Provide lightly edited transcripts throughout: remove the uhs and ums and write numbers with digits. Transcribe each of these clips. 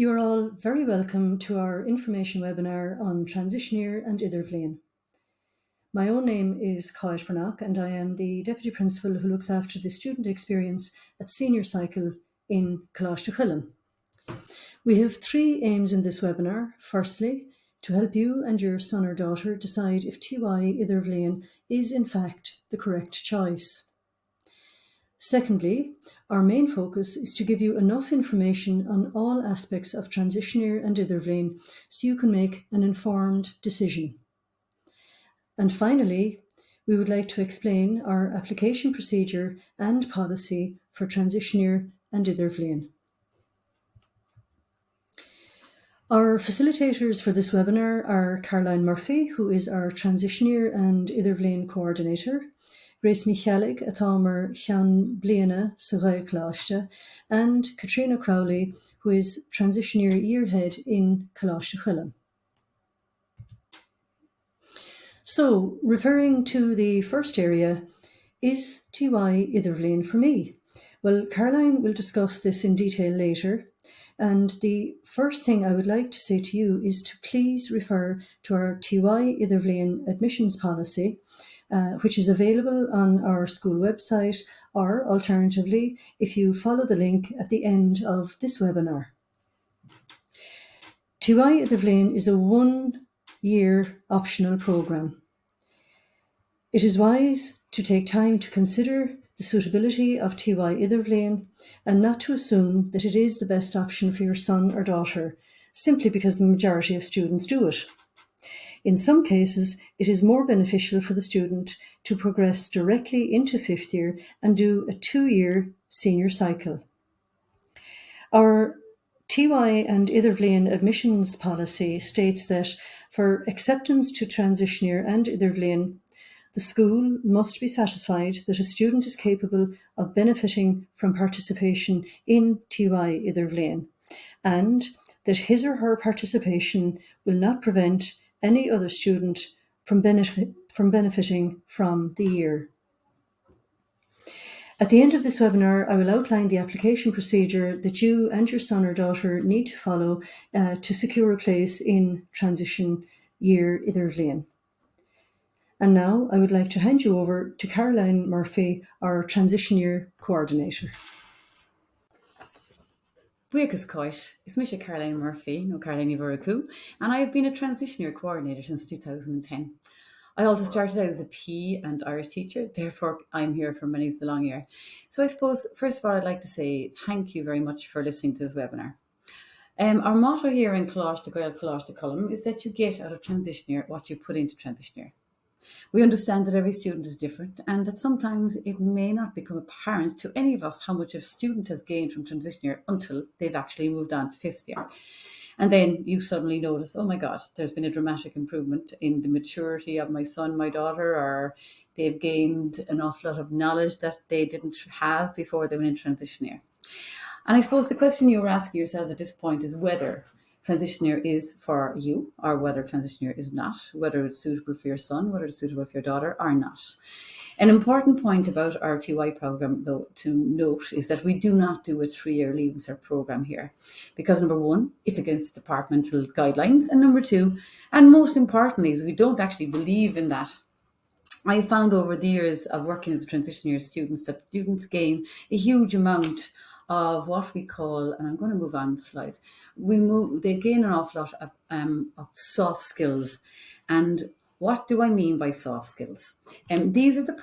You are all very welcome to our information webinar on Transition Year and Year-Idirbhliain. My own name is Cáid Bernach and I am the Deputy Principal who looks after the student experience at Senior Cycle in Year-Idirbhliain. We have three aims in this webinar. Firstly, to help you and your son or daughter decide if TY Year-Idirbhliain is in fact the correct choice. Secondly, our main focus is to give you enough information on all aspects of Transition Year and Year-Idirbhliain so you can make an informed decision. And finally, we would like to explain our application procedure and policy for Transition Year and Year-Idirbhliain. Our facilitators for this webinar are Caroline Murphy, who is our Transition Year and Year-Idirbhliain Coordinator, Grace Michaelig Atámer Chean Bliana sa Ghaelcláiste, and Katrina Crowley, who is Transition Year Head in Year-Idirbhliain. So, referring to the first area, is TY Year-Idirbhliain for me? Well, Caroline will discuss this in detail later, and the first thing I would like to say to you is to please refer to our TY Year-Idirbhliain admissions policy, which is available on our school website, or alternatively, if you follow the link at the end of this webinar. TY Year-Idirbhliain is a one-year optional programme. It is wise to take time to consider the suitability of TY Year-Idirbhliain and not to assume that it is the best option for your son or daughter, simply because the majority of students do it. In some cases, it is more beneficial for the student to progress directly into fifth year and do a 2-year senior cycle. Our TY and Year-Idirbhliain admissions policy states that for acceptance to Transition Year and Year-Idirbhliain, the school must be satisfied that a student is capable of benefiting from participation in TY Year-Idirbhliain and that his or her participation will not prevent any other student from benefiting from the year. At the end of this webinar, I will outline the application procedure that you and your son or daughter need to follow to secure a place in Transition Year Year-Idirbhliain. And now I would like to hand you over to Caroline Murphy, our Transition Year Coordinator. Buíochas Cáid, is me Caroline Murphy, no Caroline Ivaraku, and I have been a Transition Year Coordinator since 2010. I also started out as a PE and Irish teacher, therefore I'm here for many's the long year. So I suppose, first of all, I'd like to say thank you very much for listening to this webinar. Our motto here in Year-Idirbhliain is that you get out of Transition Year what you put into Transition Year. We understand that every student is different and that sometimes it may not become apparent to any of us how much a student has gained from Transition Year until they've actually moved on to fifth year. And then you suddenly notice, oh my God, there's been a dramatic improvement in the maturity of my son, my daughter, or they've gained an awful lot of knowledge that they didn't have before they went in Transition Year. And I suppose the question you were asking yourselves at this point is whether Transition Year is for you or whether Transition Year is not, whether it's suitable for your son, whether it's suitable for your daughter or not. An important point about our TY programme, though, to note is that we do not do a 3-year Leaving Cert programme here because, number one, it's against departmental guidelines, and number two, and most importantly, is we don't actually believe in that. I found over the years of working as a Transition Year students that students gain a huge amount of what we call, and I'm going to move on the slide, they gain an awful lot of soft skills. And what do I mean by soft skills? These are the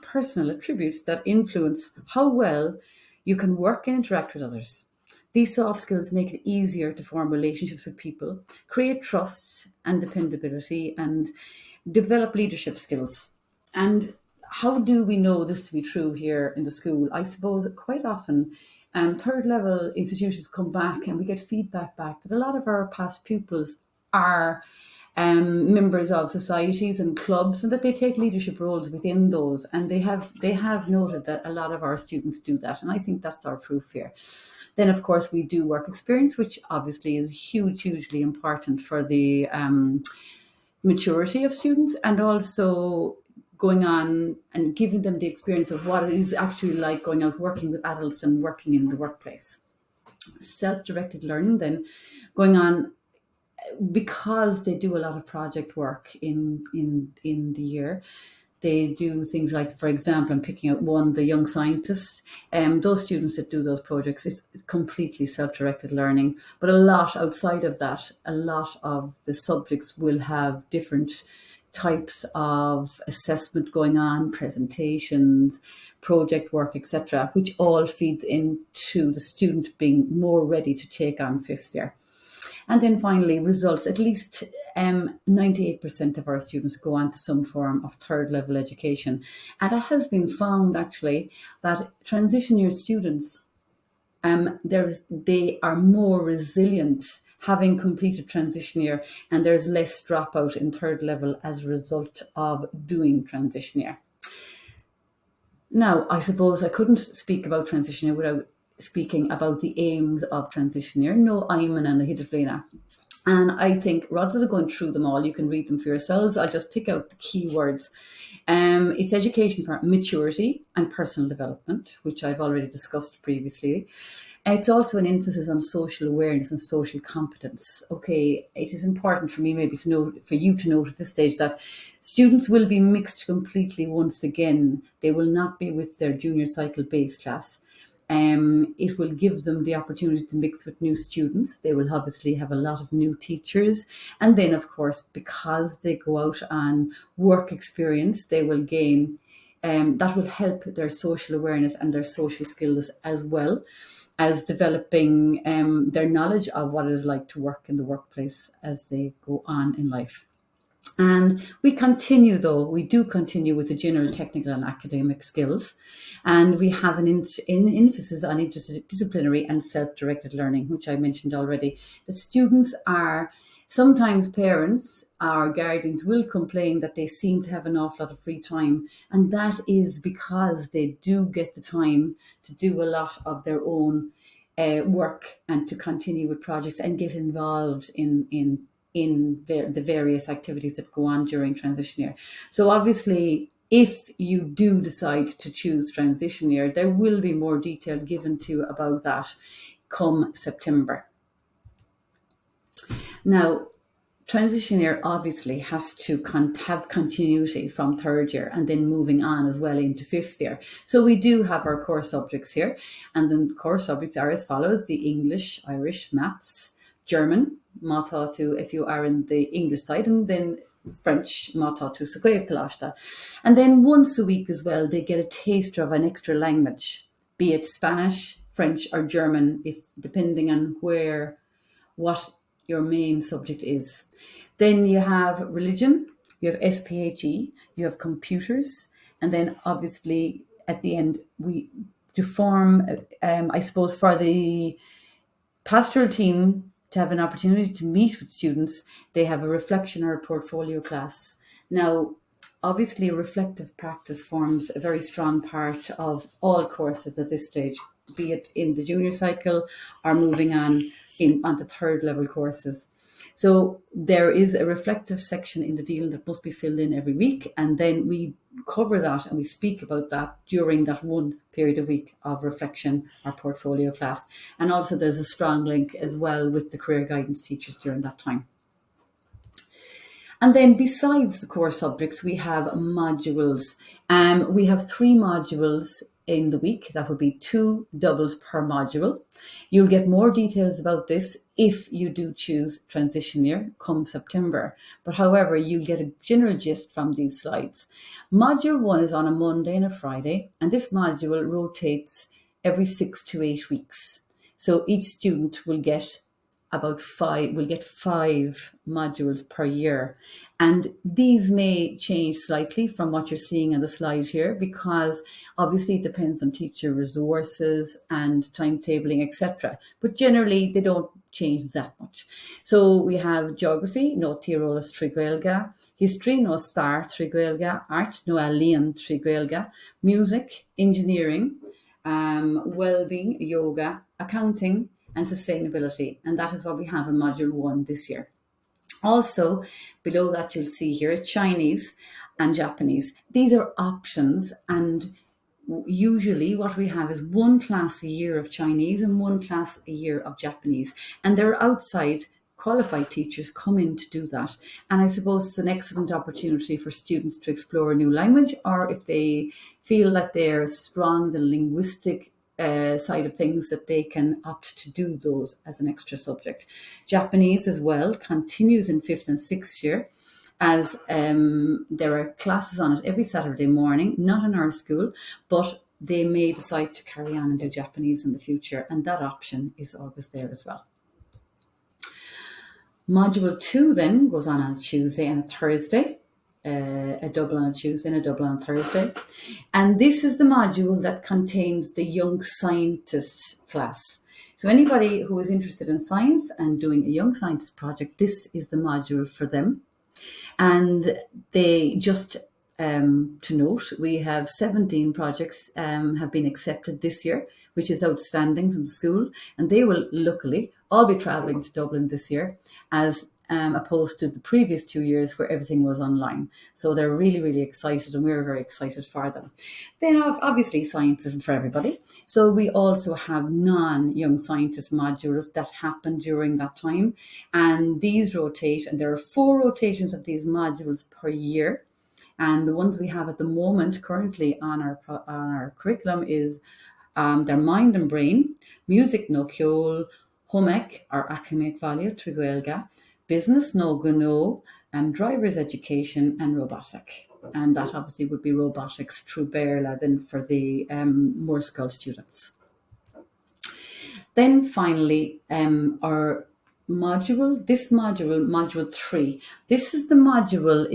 personal attributes that influence how well you can work and interact with others. These soft skills make it easier to form relationships with people, create trust and dependability, and develop leadership skills. And how do we know this to be true here in the school? I suppose quite often third level institutions come back and we get feedback back that a lot of our past pupils are members of societies and clubs and that they take leadership roles within those. And they have noted that a lot of our students do that. And I think that's our proof here. Then, of course, we do work experience, which obviously is hugely important for the maturity of students and also going on and giving them the experience of what it is actually like going out working with adults and working in the workplace. Self-directed learning then going on because they do a lot of project work in the year. They do things like, for example, I'm picking out one, the young scientists. Those students that do those projects, it's completely self-directed learning. But a lot outside of that, a lot of the subjects will have different types of assessment going on, presentations, project work, etc., which all feeds into the student being more ready to take on fifth year. And then finally, results. At least 98% of our students go on to some form of third level education. And it has been found actually that transition year students, they are more resilient having completed transition year, and there's less dropout in third level as a result of doing transition year. Now, I suppose I couldn't speak about transition year without speaking about the aims of transition year. No, I'm an Year-Idirbhliain. And I think rather than going through them all, you can read them for yourselves. I'll just pick out the key words. It's education for maturity and personal development, which I've already discussed previously. It's also an emphasis on social awareness and social competence. Okay, it is important for me maybe to know, for you to note at this stage, that students will be mixed completely once again. They will not be with their junior cycle base class. It will give them the opportunity to mix with new students. They will obviously have a lot of new teachers. And then, of course, because they go out on work experience, they will gain, that will help their social awareness and their social skills, as well as developing their knowledge of what it is like to work in the workplace as they go on in life. And we do continue with the general technical and academic skills. And we have an emphasis on interdisciplinary and self-directed learning, which I mentioned already. The students are, sometimes parents or guardians will complain that they seem to have an awful lot of free time. And that is because they do get the time to do a lot of their own work and to continue with projects and get involved in the various activities that go on during transition year. So obviously, if you do decide to choose transition year, there will be more detail given to you about that come September. Now, transition year obviously has to have continuity from third year and then moving on as well into fifth year. So we do have our core subjects here, and then core subjects are as follows: the English, Irish, Maths, German, Mata to if you are in the English side, and then French, Mata to Sequoia. And then once a week as well, they get a taster of an extra language, be it Spanish, French, or German, if depending on what your main subject is. Then you have religion, you have SPHE, you have computers, and then obviously at the end to form, I suppose, for the pastoral team to have an opportunity to meet with students, they have a reflection or a portfolio class. Now, obviously, reflective practice forms a very strong part of all courses at this stage, be it in the junior cycle or moving on onto third level courses. So there is a reflective section in the deal that must be filled in every week, and then we cover that and we speak about that during that one period a week of reflection or portfolio class. And also there's a strong link as well with the career guidance teachers during that time. And then besides the core subjects, we have modules. We have 3 modules in the week. That would be 2 doubles per module. You'll get more details about this if you do choose transition year come September. But however, you'll get a general gist from these slides. Module 1 is on a Monday and a Friday, and this module rotates every 6 to 8 weeks. So each student will get five modules per year. And these may change slightly from what you're seeing on the slide here, because obviously it depends on teacher resources and timetabling, etc. But generally they don't change that much. So we have geography, no Tirolas Triguelga, history, no Star Triguelga, art, no Alien Triguelga, music, engineering, well-being, yoga, accounting, and sustainability. And that is what we have in Module 1 this year. Also, below that you'll see here Chinese and Japanese. These are options, and usually what we have is one class a year of Chinese and one class a year of Japanese. And they're outside qualified teachers come in to do that. And I suppose it's an excellent opportunity for students to explore a new language, or if they feel that they're strong in the linguistic side of things, that they can opt to do those as an extra subject. Japanese as well continues in 5th and 6th year, as there are classes on it every Saturday morning, not in our school, but they may decide to carry on and do Japanese in the future, and that option is always there as well. Module 2 then goes on a Tuesday and a Thursday, a double on a Tuesday and a double on a Thursday. And this is the module that contains the Young Scientist class. So anybody who is interested in science and doing a Young Scientist project, this is the module for them. And they just, to note, we have 17 projects have been accepted this year, which is outstanding from the school. And they will luckily all be travelling to Dublin this year, as opposed to the previous 2 years where everything was online. So they're really, really excited, and we're very excited for them. Then obviously science isn't for everybody. So we also have non-young scientist modules that happen during that time. And these rotate, and there are 4 rotations of these modules per year. And the ones we have at the moment currently on our curriculum is their mind and brain, music no ceol, Homek or academic value, Triguelga, business no gno, driver's education, and robotic. And that obviously would be robotics through Béarla then for the Morskull students. Then finally, our module 3. This is the module,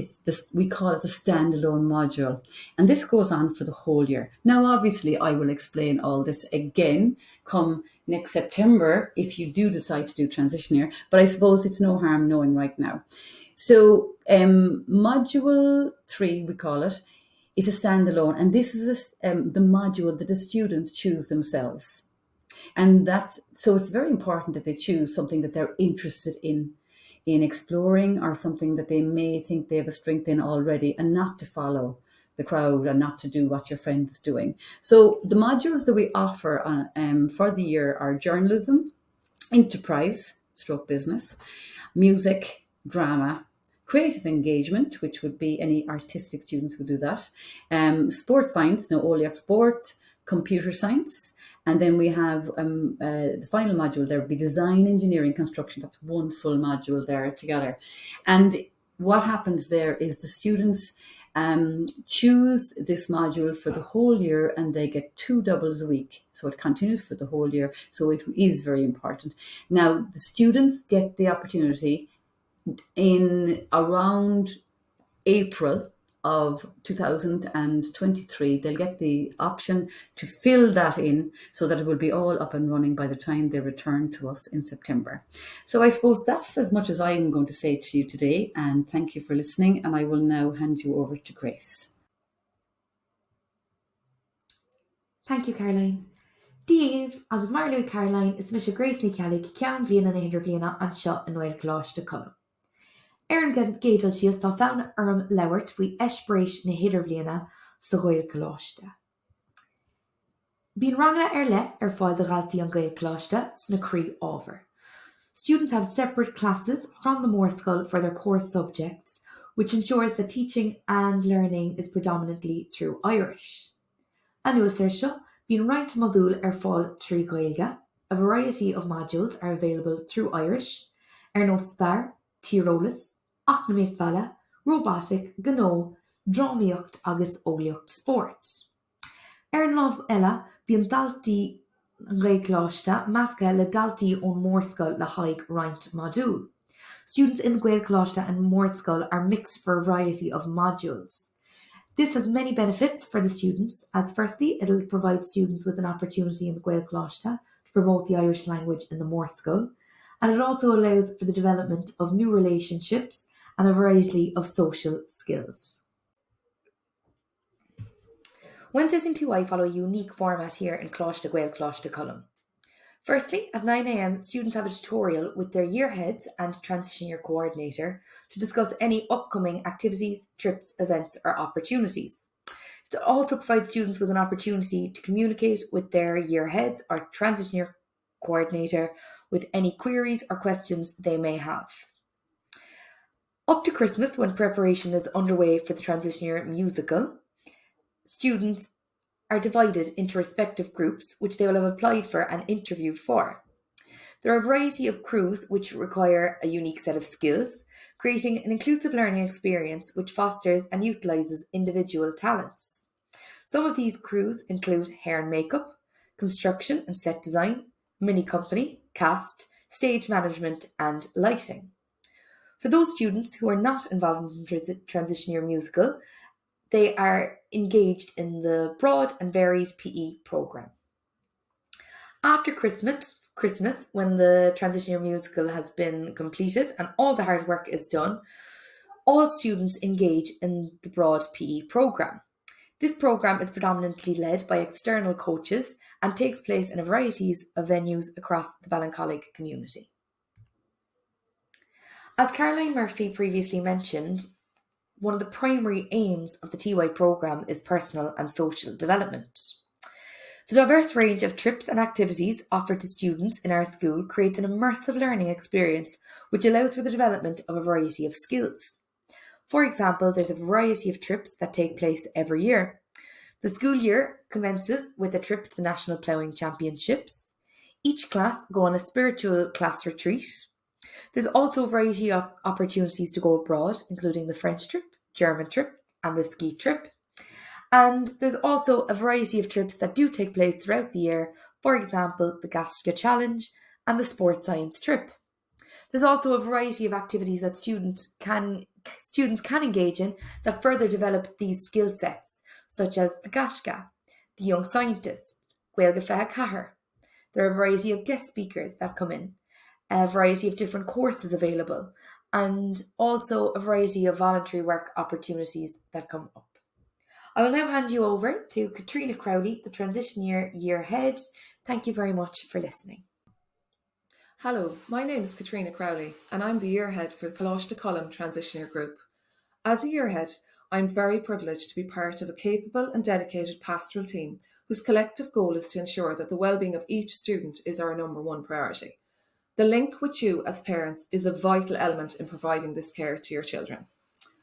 we call it a standalone module. And this goes on for the whole year. Now, obviously, I will explain all this again come next September if you do decide to do transition year. But I suppose it's no harm knowing right now. So module 3, we call it, is a standalone. And this is the module that the students choose themselves. And so it's very important that they choose something that they're interested in exploring, or something that they may think they have a strength in already, and not to follow the crowd and not to do what your friend's doing. So the modules that we offer for the year are journalism, enterprise, stroke business, music, drama, creative engagement, which would be any artistic students would do that, sports science, no Oliac sport, computer science. And then we have the final module, there will be design, engineering, construction. That's one full module there together. And what happens there is the students choose this module for the whole year, and they get 2 doubles a week. So it continues for the whole year. So it is very important. Now, the students get the opportunity in around April of 2023, they'll get the option to fill that in so that it will be all up and running by the time they return to us in September. So I suppose that's as much as I'm going to say to you today, and thank you for listening, and I will now hand you over to Grace. Thank you, Caroline. Díobh agus mar luí Caroline is mis Grace ní ceallaigh ceann bliana na idir bliana anseo an bhfuil cláiste colm. An géadal sios tá feann orm leabhart faoi eispéiris na hidirbhliaine sa Ghaeilge Chláiste. Bíonn rangna le fáil de galtaí an Ghaeilge Chláiste sna crí ábhar. Students have separate classes from the Morskull for their core subjects, which ensures that teaching and learning is predominantly through Irish. Anuas seo, bíonn roinnt modúil fáil trí Ghaeilge. A variety of modules are available through Irish, nó star, tíreolalas, academic vala, robotic, gno, drámaíocht agus ógliocht sport. Lámh eile bíonn daltaí an Ghaeilge Chláiste measca le daltaí ón Morskull le haghaidh roinnt module. Students in the Ghaeilge Chláiste and Morskull are mixed for a variety of modules. This has many benefits for the students, as firstly, it'll provide students with an opportunity in the Ghaeilge Chláiste to promote the Irish language in the Morskull, and it also allows for the development of new relationships and a variety of social skills. Wednesdays in 2i follow a unique format here in Cláiste Gael Cláiste column. Firstly, at 9 a.m, students have a tutorial with their year heads and transition year coordinator to discuss any upcoming activities, trips, events or opportunities. to also provide students with an opportunity to communicate with their year heads or transition year coordinator with any queries or questions they may have. Up to Christmas, when preparation is underway for the transition year musical, students are divided into respective groups which they will have applied for and interviewed for. There are a variety of crews which require a unique set of skills, creating an inclusive learning experience which fosters and utilises individual talents. Some of these crews include hair and makeup, construction and set design, mini company, cast, stage management and lighting. For those students who are not involved in the transition year musical, they are engaged in the broad and varied PE programme. After Christmas, when the transition year musical has been completed and all the hard work is done, all students engage in the broad PE programme. This programme is predominantly led by external coaches and takes place in a variety of venues across the Ballincollig community. As Caroline Murphy previously mentioned, one of the primary aims of the TY programme is personal and social development. The diverse range of trips and activities offered to students in our school creates an immersive learning experience which allows for the development of a variety of skills. For example, there's a variety of trips that take place every year. The school year commences with a trip to the National Ploughing Championships. Each class go on a spiritual class retreat. There's also a variety of opportunities to go abroad, including the French trip, German trip, and the ski trip. And there's also a variety of trips that do take place throughout the year, for example, the Gastrica Challenge and the Sports Science trip. There's also a variety of activities that students can engage in that further develop these skill sets, such as the Gastrica, the Young Scientist, Gaeilge Feadh Chathair. There are a variety of guest speakers that come in, a variety of different courses available, and also a variety of voluntary work opportunities that come up. I will now hand you over to Katrina Crowley, the transition year head. Thank you very much for listening. Hello, my name is Katrina Crowley and I'm the year head for the Coláiste Column transition year group. As a year head, I'm very privileged to be part of a capable and dedicated pastoral team whose collective goal is to ensure that the well-being of each student is our number one priority. The link with you as parents is a vital element in providing this care to your children.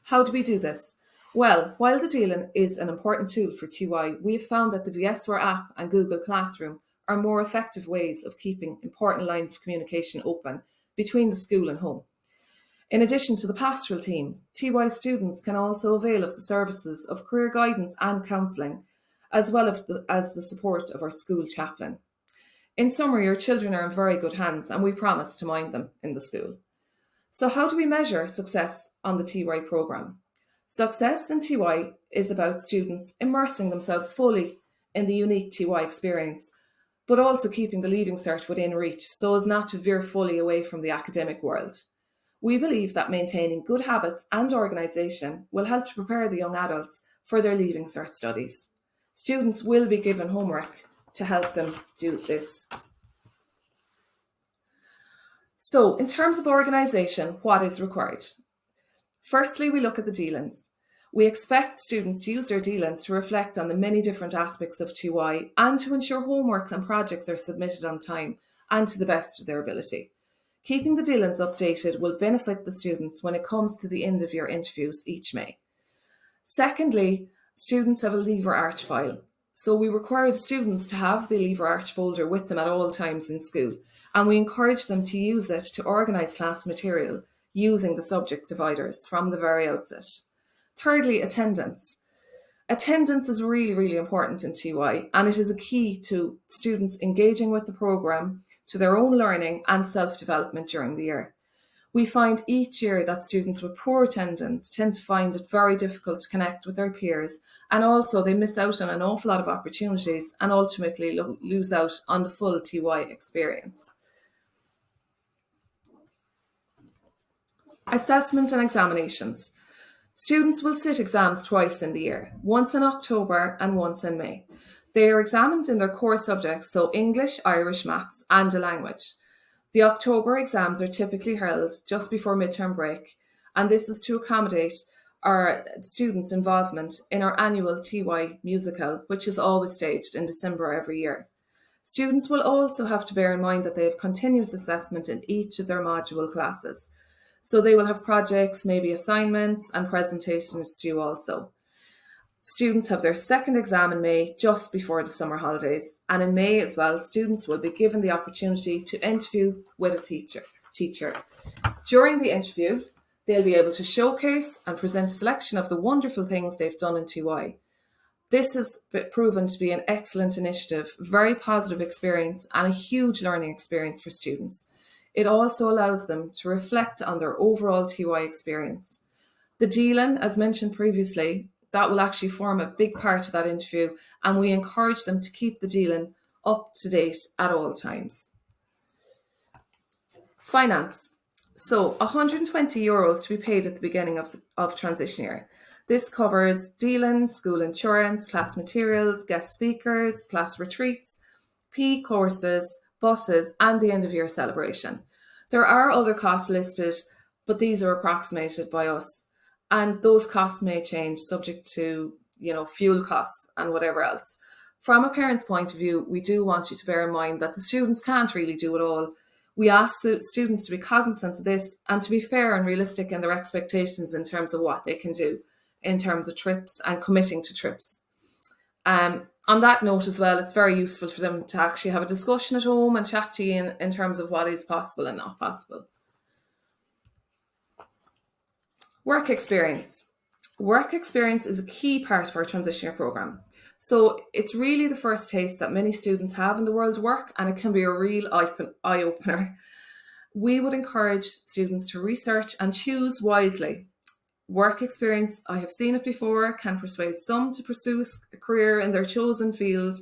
How do we do this? Well, while the Dealing is an important tool for TY, we have found that the VSWare app and Google Classroom are more effective ways of keeping important lines of communication open between the school and home. In addition to the pastoral teams, TY students can also avail of the services of career guidance and counselling, as well as the support of our school chaplain. In summary, your children are in very good hands and we promise to mind them in the school. So how do we measure success on the TY programme? Success in TY is about students immersing themselves fully in the unique TY experience, but also keeping the Leaving Cert within reach so as not to veer fully away from the academic world. We believe that maintaining good habits and organisation will help to prepare the young adults for their Leaving Cert studies. Students will be given homework to help them do this. So, in terms of organisation, what is required? Firstly, we look at the Dealings. We expect students to use their Dealings to reflect on the many different aspects of TY and to ensure homeworks and projects are submitted on time and to the best of their ability. Keeping the Dealings updated will benefit the students when it comes to the end of year interviews each May. Secondly, students have a Leaver Arch file. So we require the students to have the Leaver Arch folder with them at all times in school, and we encourage them to use it to organise class material using the subject dividers from the very outset. Thirdly, attendance. Attendance is really, really important in TY, and it is a key to students engaging with the programme, to their own learning and self-development during the year. We find each year that students with poor attendance tend to find it very difficult to connect with their peers, and also they miss out on an awful lot of opportunities and ultimately lose out on the full TY experience. Assessment and examinations. Students will sit exams twice in the year, once in October and once in May. They are examined in their core subjects, so English, Irish, Maths and a language. The October exams are typically held just before midterm break, and this is to accommodate our students' involvement in our annual TY musical, which is always staged in December every year. Students will also have to bear in mind that they have continuous assessment in each of their module classes. So they will have projects, maybe assignments and presentations due also. Students have their second exam in May, just before the summer holidays. And in May as well, students will be given the opportunity to interview with a teacher. During the interview, they'll be able to showcase and present a selection of the wonderful things they've done in TY. This has proven to be an excellent initiative, very positive experience, and a huge learning experience for students. It also allows them to reflect on their overall TY experience. The Dílan, as mentioned previously, that will actually form a big part of that interview, and we encourage them to keep the Dílan up to date at all times. Finance. So €120 to be paid at the beginning of transition year. This covers Dílan, school insurance, class materials, guest speakers, class retreats, PE courses, buses, and the end of year celebration. There are other costs listed, but these are approximated by us. And those costs may change subject to, fuel costs and whatever else. From a parent's point of view, we do want you to bear in mind that the students can't really do it all. We ask the students to be cognizant of this and to be fair and realistic in their expectations in terms of what they can do in terms of trips and committing to trips. On that note as well, it's very useful for them to actually have a discussion at home and chat to you in terms of what is possible and not possible. Work experience. Work experience is a key part of our transition year programme. So it's really the first taste that many students have in the world of work, and it can be a real eye-opener. We would encourage students to research and choose wisely. Work experience, I have seen it before, can persuade some to pursue a career in their chosen field,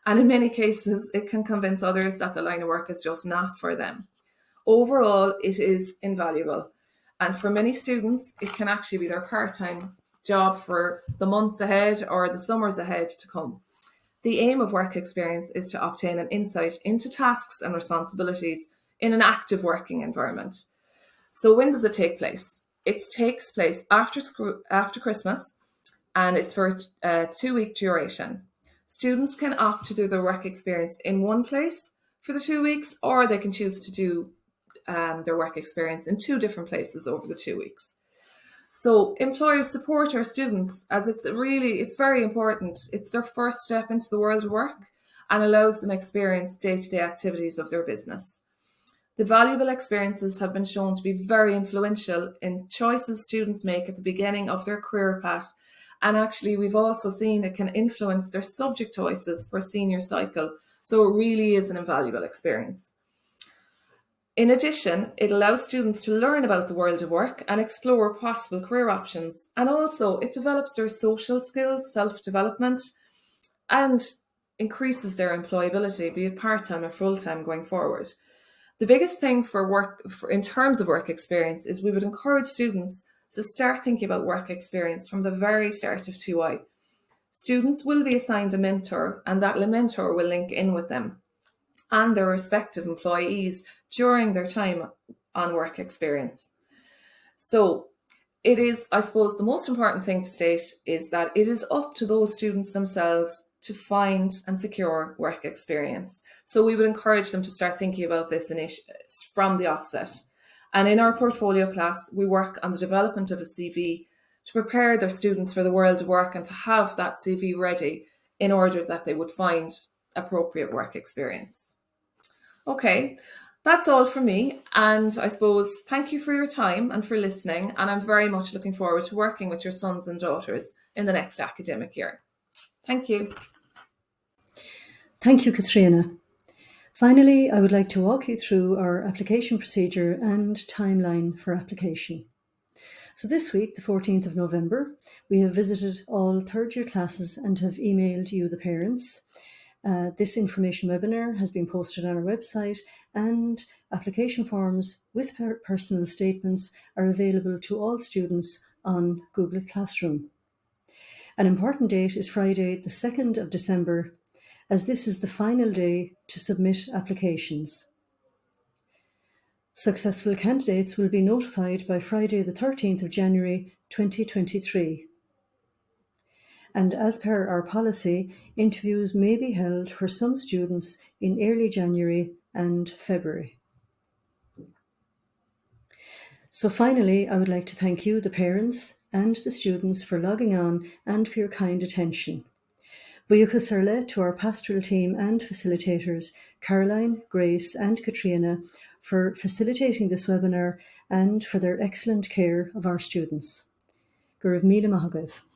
and in many cases it can convince others that the line of work is just not for them. Overall, it is invaluable. And for many students, it can actually be their part-time job for the months ahead or the summers ahead to come. The aim of work experience is to obtain an insight into tasks and responsibilities in an active working environment. So when does it take place? It takes place after Christmas, and it's for a 2-week duration. Students can opt to do their work experience in one place for the 2 weeks, or they can choose to do their work experience in 2 different places over the 2 weeks. So employers support our students, as it's very important. It's their first step into the world of work and allows them experience day-to-day activities of their business. The valuable experiences have been shown to be very influential in choices students make at the beginning of their career path. And actually, we've also seen it can influence their subject choices for senior cycle. So it really is an invaluable experience. In addition, it allows students to learn about the world of work and explore possible career options. And also, it develops their social skills, self-development, and increases their employability, be it part-time or full-time going forward. The biggest thing in terms of work experience is we would encourage students to start thinking about work experience from the very start of 2I. Students will be assigned a mentor, and that mentor will link in with them and their respective employees during their time on work experience. So it is, I suppose, the most important thing to state is that it is up to those students themselves to find and secure work experience. So we would encourage them to start thinking about this from the offset. And in our portfolio class, we work on the development of a CV to prepare their students for the world of work and to have that CV ready in order that they would find appropriate work experience. Okay, that's all from me. And I suppose thank you for your time and for listening. And I'm very much looking forward to working with your sons and daughters in the next academic year. Thank you. Thank you, Katrina. Finally, I would like to walk you through our application procedure and timeline for application. So this week, the 14th of November, we have visited all third year classes and have emailed you, the parents. This information webinar has been posted on our website, and application forms with personal statements are available to all students on Google Classroom. An important date is Friday, the 2nd of December, as this is the final day to submit applications. Successful candidates will be notified by Friday the 13th of January 2023. And as per our policy, interviews may be held for some students in early January and February. So finally, I would like to thank you, the parents and the students, for logging on and for your kind attention. Buíochas Sarle to our pastoral team and facilitators, Caroline, Grace and Katrina, for facilitating this webinar and for their excellent care of our students. Go raibh míle maith agaibh.